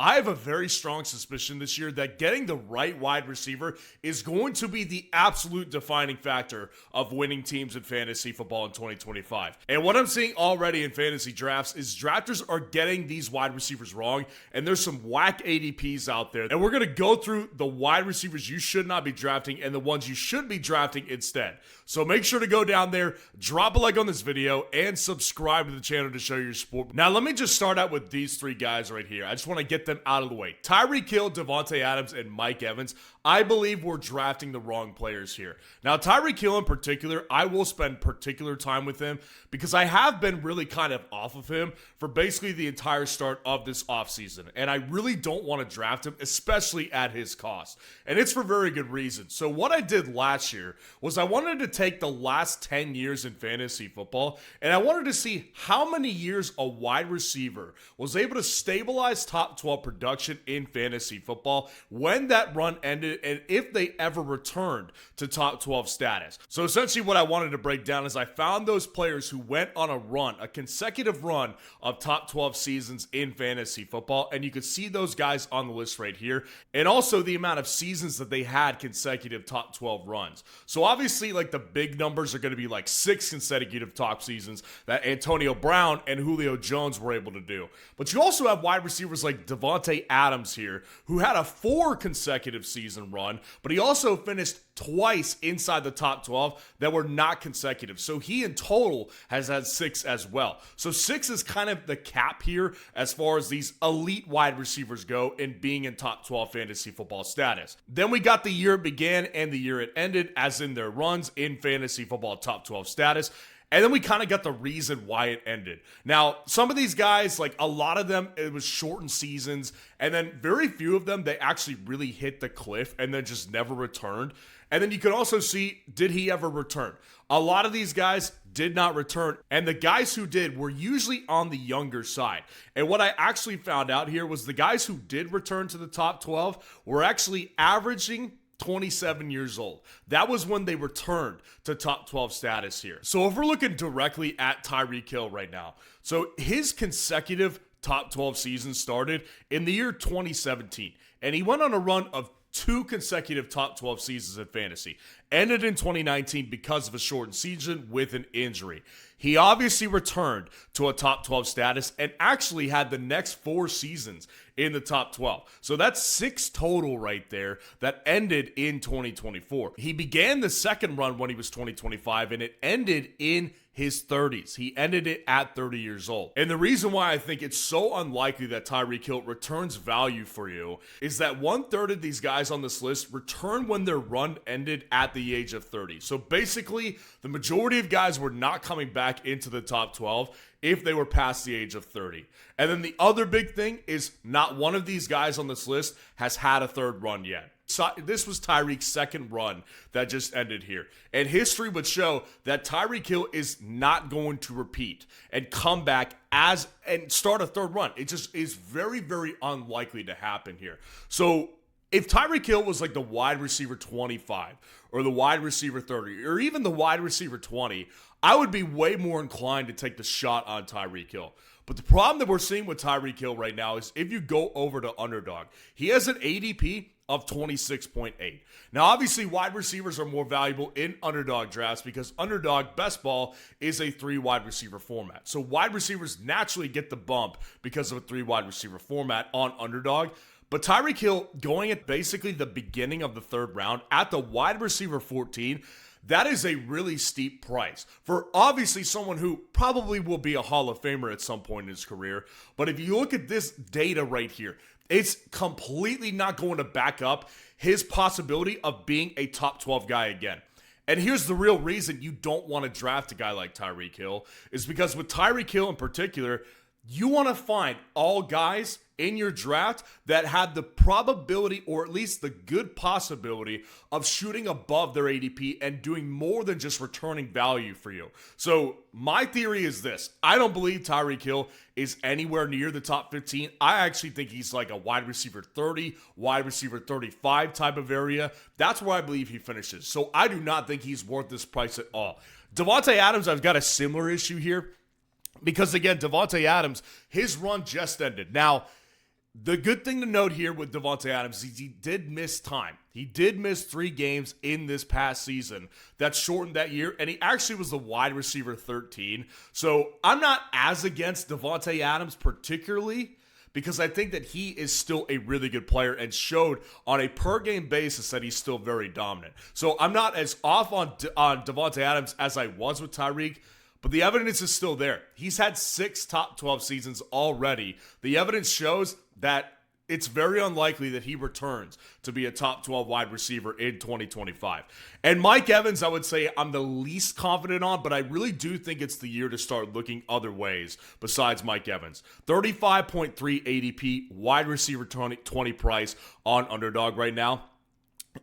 I have a very strong suspicion this year that getting the right wide receiver is going to be the absolute defining factor of winning teams in fantasy football in 2025. And what I'm seeing already in fantasy drafts is drafters are getting these wide receivers wrong, and there's some whack ADPs out there. And we're going to go through the wide receivers you should not be drafting and the ones you should be drafting instead. So make sure to go down there, drop a like on this video, and subscribe to the channel to show your support. Now, let me just start out with these three guys right here. I just want to get them out of the way. Tyreek Hill, Davante Adams, and Mike Evans. I believe we're drafting the wrong players here. Now, Tyreek Hill in particular, I will spend particular time with him because I have been really kind of off of him for basically the entire start of this offseason. And I really don't want to draft him, especially at his cost. And it's for very good reason. So what I did last year was I wanted to take the last 10 years in fantasy football, and I wanted to see how many years a wide receiver was able to stabilize top 12 production in fantasy football when that run ended and if they ever returned to top 12 status. So essentially what I wanted to break down is I found those players who went on a run, a consecutive run of top 12 seasons in fantasy football, and you could see those guys on the list right here, and also the amount of seasons that they had consecutive top 12 runs. So obviously like the big numbers are going to be like 6 consecutive top seasons that Antonio Brown and Julio Jones were able to do. But you also have wide receivers like Davante Adams here, who had a 4 consecutive season run, but he also finished twice inside the top 12 that were not consecutive. So he in total has had 6 as well. So 6 is kind of the cap here as far as these elite wide receivers go in being in top 12 fantasy football status. Then we got the year it began and the year it ended, as in their runs in fantasy football top 12 status. And then we kind of got the reason why it ended. Now, some of these guys, like a lot of them, it was shortened seasons. And then very few of them, they actually really hit the cliff and then just never returned. And then you can also see, did he ever return? A lot of these guys did not return. And the guys who did were usually on the younger side. And what I actually found out here was the guys who did return to the top 12 were actually averaging 27 years old. That was when they returned to top 12 status here. So if we're looking directly at Tyreek Hill right now, so his consecutive top 12 seasons started in the year 2017, and he went on a run of 2 consecutive top 12 seasons in fantasy. Ended in 2019 because of a shortened season with an injury. He obviously returned to a top 12 status and actually had the next 4 seasons in the top 12. So that's 6 total right there that ended in 2024. He began the second run when he was 2025 and it ended in his 30s. He ended it at 30 years old. And the reason why I think it's so unlikely that Tyreek Hill returns value for you is that 1/3 of these guys on this list return when their run ended at the age of 30. So basically, the majority of guys were not coming back into the top 12 if they were past the age of 30. And then the other big thing is not one of these guys on this list has had a third run yet. So this was Tyreek's second run that just ended here. And history would show that Tyreek Hill is not going to repeat and come back and start a third run. It just is very, very unlikely to happen here. So if Tyreek Hill was like the wide receiver 25 or the wide receiver 30 or even the wide receiver 20, I would be way more inclined to take the shot on Tyreek Hill. But the problem that we're seeing with Tyreek Hill right now is if you go over to Underdog, he has an ADP of 26.8. Now, obviously, wide receivers are more valuable in Underdog drafts because Underdog Best Ball is a 3 wide receiver format. So wide receivers naturally get the bump because of a 3 wide receiver format on Underdog. But Tyreek Hill going at basically the beginning of the 3rd round at the wide receiver 14, that is a really steep price for obviously someone who probably will be a Hall of Famer at some point in his career. But if you look at this data right here, it's completely not going to back up his possibility of being a top 12 guy again. And here's the real reason you don't want to draft a guy like Tyreek Hill is because with Tyreek Hill in particular, you want to find all guys in your draft that had the probability or at least the good possibility of shooting above their ADP and doing more than just returning value for you. So my theory is this. I don't believe Tyreek Hill is anywhere near the top 15. I actually think he's like a wide receiver 30, wide receiver 35 type of area. That's where I believe he finishes. So I do not think he's worth this price at all. Davante Adams, I've got a similar issue here because, again, Davante Adams, his run just ended. Now, The good thing to note here with Davante Adams is he did miss time. He did miss 3 games in this past season. That shortened that year, and he actually was the wide receiver 13. So I'm not as against Davante Adams particularly, because I think that he is still a really good player and showed on a per-game basis that he's still very dominant. So I'm not as off on Davante Adams as I was with Tyreek, but the evidence is still there. He's had 6 top 12 seasons already. The evidence shows that it's very unlikely that he returns to be a top 12 wide receiver in 2025. And Mike Evans, I would say I'm the least confident on, but I really do think it's the year to start looking other ways besides Mike Evans. 35.3 ADP, wide receiver 20 price on Underdog right now.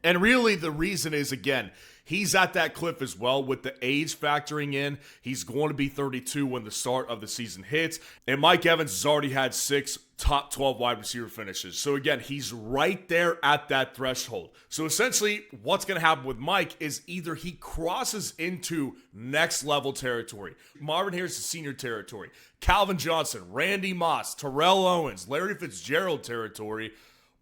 And really the reason is, again, he's at that cliff as well with the age factoring in. He's going to be 32 when the start of the season hits. And Mike Evans has already had 6 top 12 wide receiver finishes. So again, he's right there at that threshold. So essentially what's going to happen with Mike is either he crosses into next level territory. Marvin Harrison Sr. territory. Calvin Johnson, Randy Moss, Terrell Owens, Larry Fitzgerald territory.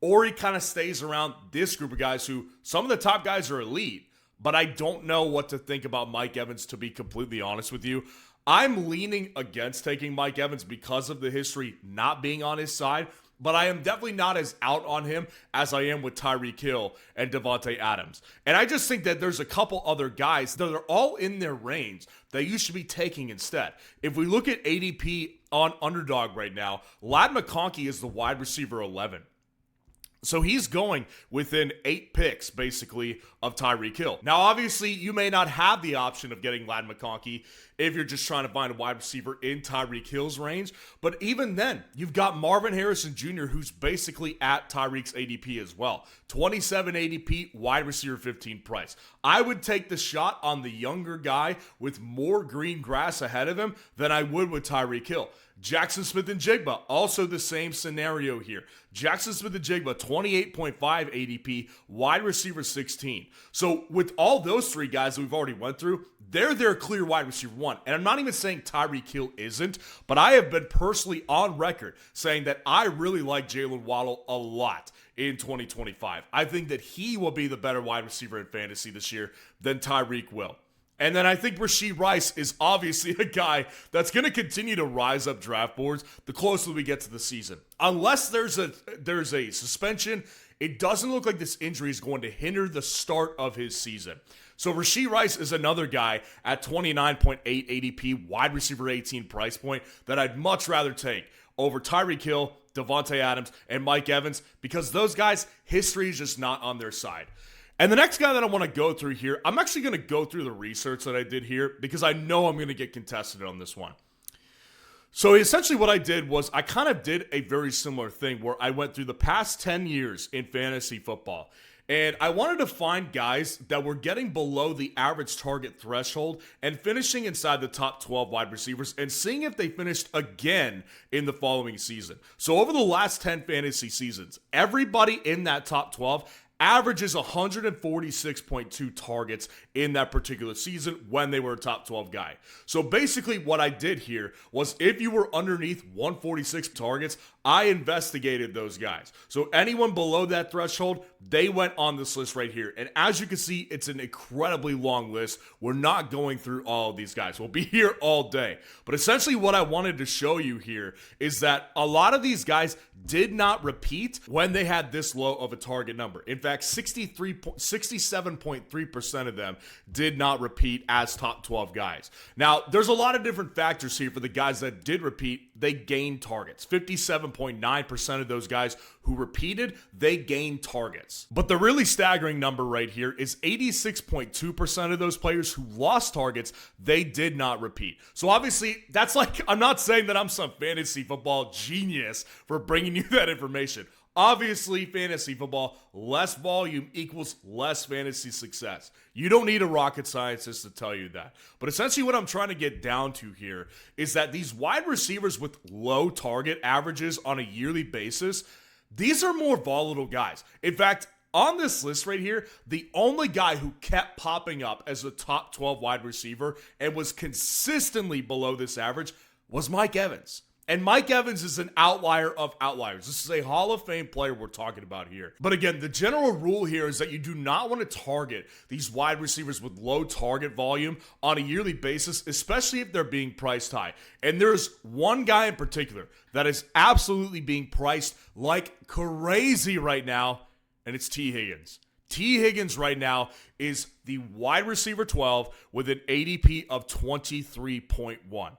Or he kind of stays around this group of guys who some of the top guys are elite. But I don't know what to think about Mike Evans, to be completely honest with you. I'm leaning against taking Mike Evans because of the history not being on his side, but I am definitely not as out on him as I am with Tyreek Hill and Davante Adams. And I just think that there's a couple other guys that are all in their range that you should be taking instead. If we look at ADP on Underdog right now, Ladd McConkey is the wide receiver 11. So he's going within 8 picks, basically, of Tyreek Hill. Now, obviously, you may not have the option of getting Ladd McConkey if you're just trying to find a wide receiver in Tyreek Hill's range. But even then, you've got Marvin Harrison Jr., who's basically at Tyreek's ADP as well. 27 ADP, wide receiver 15 price. I would take the shot on the younger guy with more green grass ahead of him than I would with Tyreek Hill. Jackson Smith-Njigba, also the same scenario here. Jackson Smith-Njigba, 28.5 ADP, wide receiver 16. So with all those 3 guys that we've already went through, they're their clear wide receiver 1. And I'm not even saying Tyreek Hill isn't, but I have been personally on record saying that I really like Jalen Waddle a lot in 2025. I think that he will be the better wide receiver in fantasy this year than Tyreek will. And then I think Rashee Rice is obviously a guy that's going to continue to rise up draft boards the closer we get to the season. Unless there's a suspension, it doesn't look like this injury is going to hinder the start of his season. So Rashee Rice is another guy at 29.8 ADP, wide receiver 18 price point that I'd much rather take over Tyreek Hill, Davante Adams, and Mike Evans, because those guys, history is just not on their side. And the next guy that I want to go through here, I'm actually going to go through the research that I did here because I know I'm going to get contested on this one. So essentially what I did was I kind of did a very similar thing where I went through the past 10 years in fantasy football. And I wanted to find guys that were getting below the average target threshold and finishing inside the top 12 wide receivers and seeing if they finished again in the following season. So over the last 10 fantasy seasons, everybody in that top 12 averages 146.2 targets in that particular season when they were a top 12 guy. So basically what I did here was if you were underneath 146 targets, I investigated those guys. So anyone below that threshold, they went on this list right here. And as you can see, it's an incredibly long list. We're not going through all of these guys. We'll be here all day. But essentially what I wanted to show you here is that a lot of these guys did not repeat when they had this low of a target number. In fact, 67.3% of them did not repeat as top 12 guys. Now, there's a lot of different factors here for the guys that did repeat. They gained targets. 57.9% of those guys who repeated, they gained targets. But the really staggering number right here is 86.2% of those players who lost targets, they did not repeat. So obviously, that's like, I'm not saying that I'm some fantasy football genius for bringing you that information. Obviously, fantasy football, less volume equals less fantasy success. You don't need a rocket scientist to tell you that. But essentially what I'm trying to get down to here is that these wide receivers with low target averages on a yearly basis, these are more volatile guys. In fact, on this list right here, the only guy who kept popping up as a top 12 wide receiver and was consistently below this average was Mike Evans. And Mike Evans is an outlier of outliers. This is a Hall of Fame player we're talking about here. But again, the general rule here is that you do not want to target these wide receivers with low target volume on a yearly basis, especially if they're being priced high. And there's one guy in particular that is absolutely being priced like crazy right now, and it's T. Higgins. T. Higgins right now is the wide receiver 12 with an ADP of 23.1.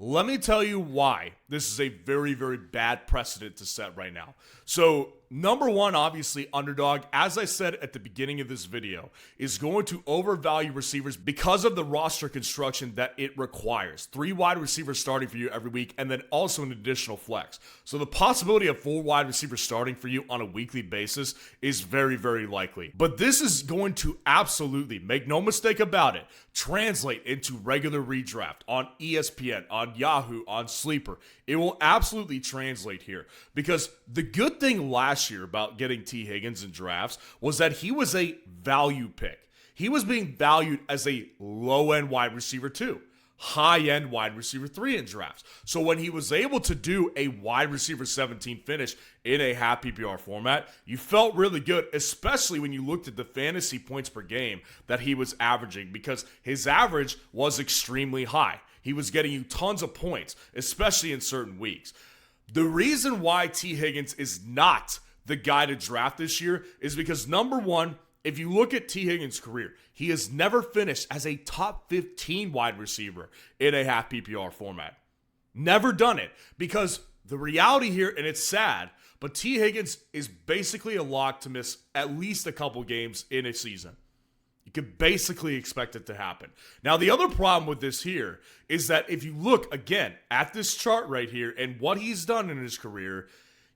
Let me tell you why this is a very, very bad precedent to set right now. So, number one, obviously, underdog, as I said at the beginning of this video, is going to overvalue receivers because of the roster construction that it requires. 3 wide receivers starting for you every week, and then also an additional flex. So the possibility of 4 wide receivers starting for you on a weekly basis is very, very likely. But this is going to absolutely, make no mistake about it, translate into regular redraft on ESPN, on Yahoo, on Sleeper. It will absolutely translate here, because the good thing last year about getting T. Higgins in drafts was that he was a value pick. He was being valued as a low-end wide receiver 2, high-end wide receiver 3 in drafts. So when he was able to do a wide receiver 17 finish in a half PPR format, you felt really good, especially when you looked at the fantasy points per game that he was averaging, because his average was extremely high. He was getting you tons of points, especially in certain weeks. The reason why T. Higgins is not the guy to draft this year is because, number one, if you look at T. Higgins' career, he has never finished as a top 15 wide receiver in a half PPR format. Never done it, because the reality here, and it's sad, but T. Higgins is basically a lock to miss at least a couple games in a season. You could basically expect it to happen. Now, the other problem with this here is that if you look, again, at this chart right here and what he's done in his career,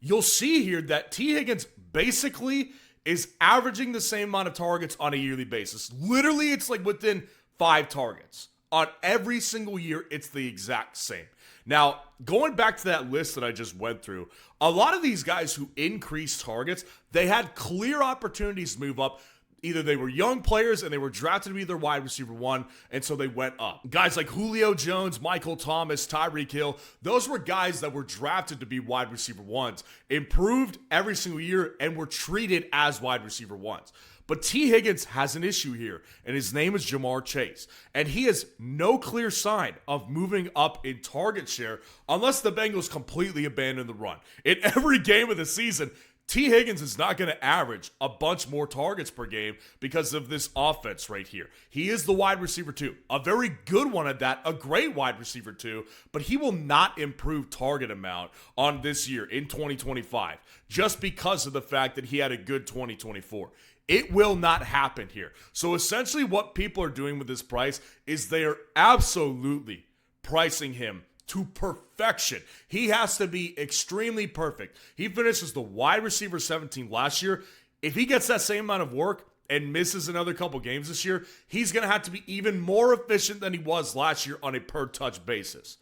you'll see here that T. Higgins basically is averaging the same amount of targets on a yearly basis. Literally, it's like within 5 targets. On every single year, it's the exact same. Now, going back to that list that I just went through, a lot of these guys who increased targets, they had clear opportunities to move up. Either they were young players and they were drafted to be their wide receiver 1, and so they went up. Guys like Julio Jones, Michael Thomas, Tyreek Hill, those were guys that were drafted to be wide receiver 1s, improved every single year, and were treated as wide receiver 1s. But T. Higgins has an issue here, and his name is Jamar Chase. And he has no clear sign of moving up in target share unless the Bengals completely abandon the run. In every game of the season, T. Higgins is not going to average a bunch more targets per game because of this offense right here. He is the wide receiver 2, a very good one at that, a great wide receiver 2, but he will not improve target amount on this year in 2025 just because of the fact that he had a good 2024. It will not happen here. So essentially what people are doing with this price is they are absolutely pricing him to perfection. He has to be extremely perfect. He finishes the wide receiver 17 last year. If he gets that same amount of work and misses another couple games this year, he's going to have to be even more efficient than he was last year on a per touch basis.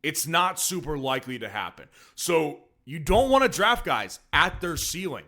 It's not super likely to happen. So you don't want to draft guys at their ceiling.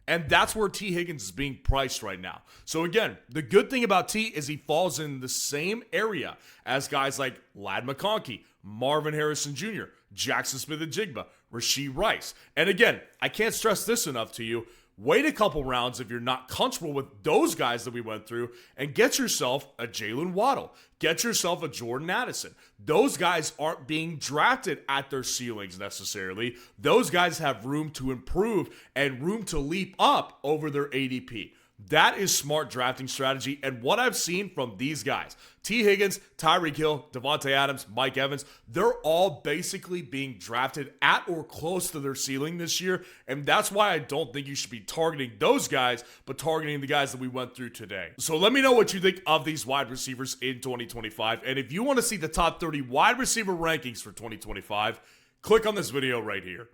And that's where T. Higgins is being priced right now. So again, the good thing about T is he falls in the same area as guys like Ladd McConkey, Marvin Harrison Jr., Jackson Smith-Njigba, Rashee Rice. And again, I can't stress this enough to you. Wait a couple rounds if you're not comfortable with those guys that we went through, and get yourself a Jalen Waddle. Get yourself a Jordan Addison. Those guys aren't being drafted at their ceilings necessarily. Those guys have room to improve and room to leap up over their ADP. That is smart drafting strategy, and what I've seen from these guys, T. Higgins, Tyreek Hill, Devontae Adams, Mike Evans, they're all basically being drafted at or close to their ceiling this year, and that's why I don't think you should be targeting those guys, but targeting the guys that we went through today. So let me know what you think of these wide receivers in 2025, and if you want to see the top 30 wide receiver rankings for 2025, click on this video right here.